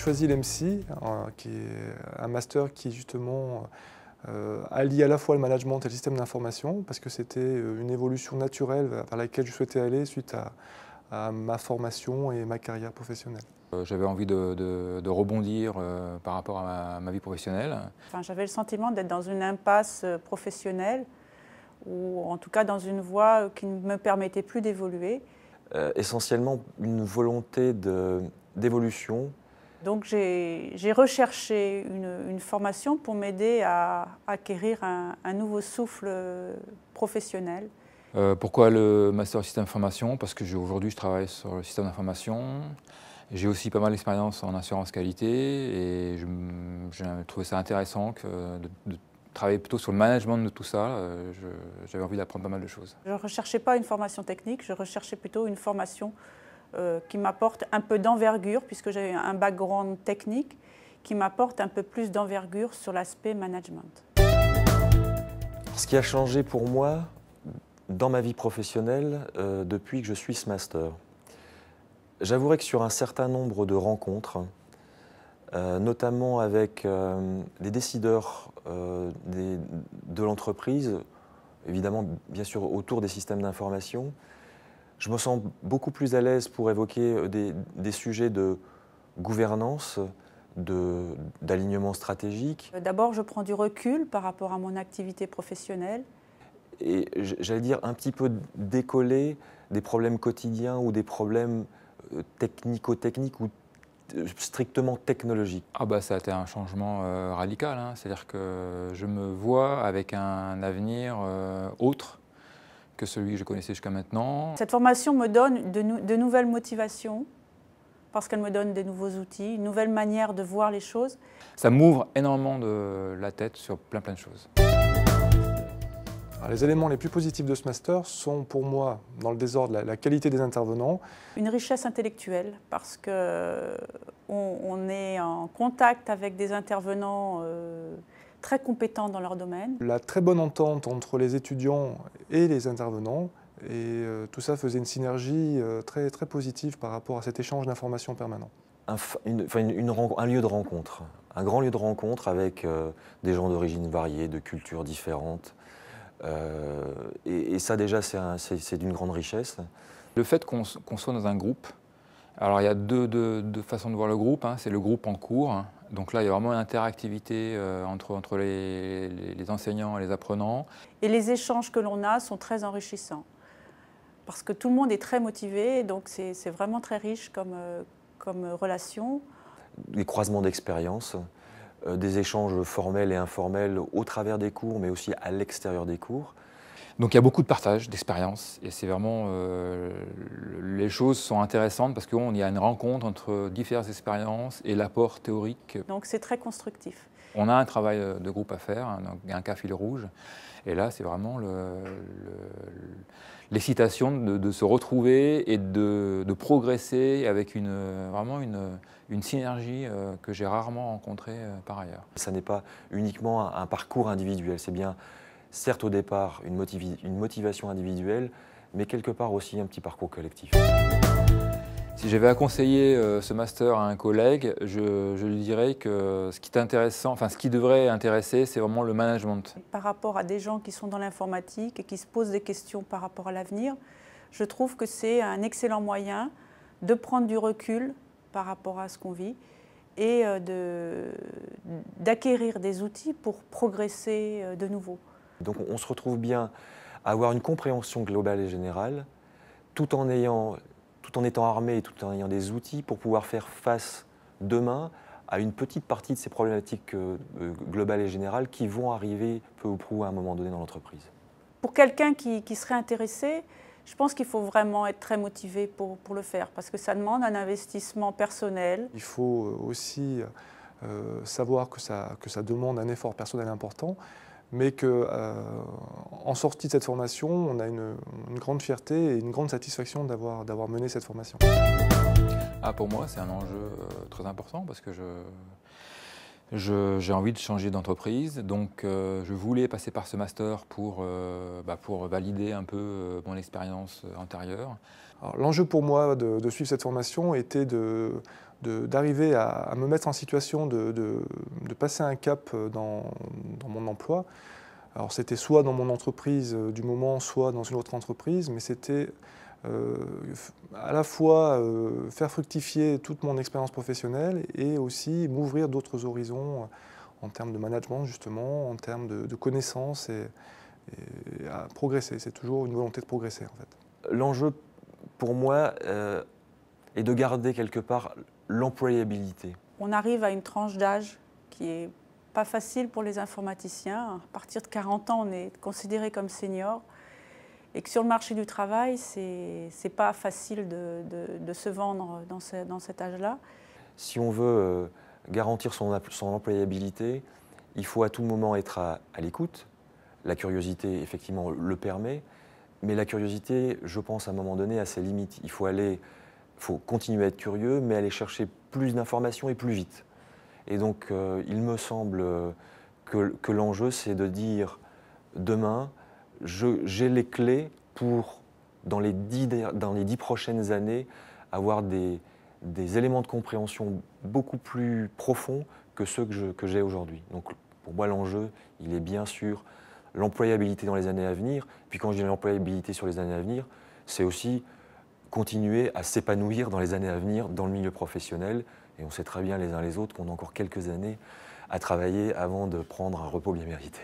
choisi l'EMSI, qui est un master qui justement allie à la fois le management et le système d'information, parce que c'était une évolution naturelle vers laquelle je souhaitais aller suite à ma formation et ma carrière professionnelle. J'avais envie de rebondir par rapport à ma vie professionnelle. Enfin, j'avais le sentiment d'être dans une impasse professionnelle, ou en tout cas dans une voie qui ne me permettait plus d'évoluer. Essentiellement une volonté d'évolution. Donc j'ai recherché une formation pour m'aider à acquérir un nouveau souffle professionnel. Pourquoi le master système d'information? Parce que aujourd'hui je travaille sur le système d'information. J'ai aussi pas mal d'expérience en assurance qualité et j'ai trouvé ça intéressant de travailler plutôt sur le management de tout ça. J'avais envie d'apprendre pas mal de choses. Je ne recherchais pas une formation technique, je recherchais plutôt une formation qui m'apporte un peu d'envergure, puisque j'ai un background technique, qui m'apporte un peu plus d'envergure sur l'aspect management. Ce qui a changé pour moi dans ma vie professionnelle depuis que je suis ce master. J'avouerai que sur un certain nombre de rencontres, notamment avec des décideurs de l'entreprise, évidemment, bien sûr, autour des systèmes d'information, je me sens beaucoup plus à l'aise pour évoquer des sujets de gouvernance, d'alignement stratégique. D'abord, je prends du recul par rapport à mon activité professionnelle. Et j'allais dire un petit peu décoller des problèmes quotidiens ou des problèmes technico-techniques ou strictement technologiques. Ah bah ça a été un changement radical, hein. C'est-à-dire que je me vois avec un avenir autre que celui que je connaissais jusqu'à maintenant. Cette formation me donne de nouvelles motivations, parce qu'elle me donne de nouveaux outils, une nouvelle manière de voir les choses. Ça m'ouvre énormément de la tête sur plein de choses. Alors, les éléments les plus positifs de ce master sont pour moi, dans le désordre, la qualité des intervenants. Une richesse intellectuelle, parce qu'on est en contact avec des intervenants très compétents dans leur domaine. La très bonne entente entre les étudiants et les intervenants, et tout ça faisait une synergie très positive par rapport à cet échange d'informations permanent. Un lieu de rencontre, un grand lieu de rencontre avec des gens d'origine variée, de cultures différentes. Et ça déjà c'est d'une grande richesse. Le fait qu'on soit dans un groupe, alors il y a deux façons de voir le groupe, hein. C'est le groupe en cours, donc là il y a vraiment une interactivité entre les enseignants et les apprenants. Et les échanges que l'on a sont très enrichissants, parce que tout le monde est très motivé, donc c'est vraiment très riche comme relation. Des croisements d'expériences. Des échanges formels et informels au travers des cours, mais aussi à l'extérieur des cours. Donc il y a beaucoup de partage d'expériences et c'est vraiment, les choses sont intéressantes parce qu'il y a une rencontre entre diverses expériences et l'apport théorique. Donc c'est très constructif. On a un travail de groupe à faire, un cas fil rouge, et là c'est vraiment l'excitation de se retrouver et de progresser avec vraiment une synergie que j'ai rarement rencontrée par ailleurs. Ça n'est pas uniquement un parcours individuel, c'est bien certes au départ une motivation individuelle, mais quelque part aussi un petit parcours collectif. Si j'avais à conseiller ce master à un collègue, je lui dirais que ce qui est intéressant, enfin ce qui devrait intéresser, c'est vraiment le management. Par rapport à des gens qui sont dans l'informatique et qui se posent des questions par rapport à l'avenir, je trouve que c'est un excellent moyen de prendre du recul par rapport à ce qu'on vit et d'acquérir des outils pour progresser de nouveau. Donc on se retrouve bien à avoir une compréhension globale et générale, tout en étant armé et tout en ayant des outils pour pouvoir faire face demain à une petite partie de ces problématiques globales et générales qui vont arriver peu ou prou à un moment donné dans l'entreprise. Pour quelqu'un qui serait intéressé, je pense qu'il faut vraiment être très motivé pour le faire, parce que ça demande un investissement personnel. Il faut aussi savoir que ça demande un effort personnel important, mais qu'en sortie de cette formation, on a une grande fierté et une grande satisfaction d'avoir mené cette formation. Ah, pour moi, c'est un enjeu très important parce que j'ai envie de changer d'entreprise, donc je voulais passer par ce master pour valider un peu mon expérience antérieure. L'enjeu pour moi de suivre cette formation était d'arriver à me mettre en situation de passer un cap dans mon emploi. Alors c'était soit dans mon entreprise du moment, soit dans une autre entreprise, mais c'était à la fois faire fructifier toute mon expérience professionnelle et aussi m'ouvrir d'autres horizons en termes de management justement, en termes de connaissances et à progresser. C'est toujours une volonté de progresser en fait. L'enjeu pour moi est de garder quelque part l'employabilité. On arrive à une tranche d'âge qui est pas facile pour les informaticiens. À partir de 40 ans, on est considéré comme senior. Et que sur le marché du travail, c'est pas facile de se vendre dans cet âge-là. Si on veut garantir son employabilité, il faut à tout moment être à l'écoute. La curiosité, effectivement, le permet. Mais la curiosité, je pense, à un moment donné, a ses limites. Il faut continuer à être curieux, mais aller chercher plus d'informations et plus vite. Et donc, il me semble que l'enjeu, c'est de dire demain, j'ai les clés pour, dans les 10 prochaines années, avoir des éléments de compréhension beaucoup plus profonds que ceux que j'ai aujourd'hui. Donc, pour moi, l'enjeu, il est bien sûr l'employabilité dans les années à venir. Puis quand je dis l'employabilité sur les années à venir, c'est aussi continuer à s'épanouir dans les années à venir dans le milieu professionnel. Et on sait très bien les uns les autres qu'on a encore quelques années à travailler avant de prendre un repos bien mérité.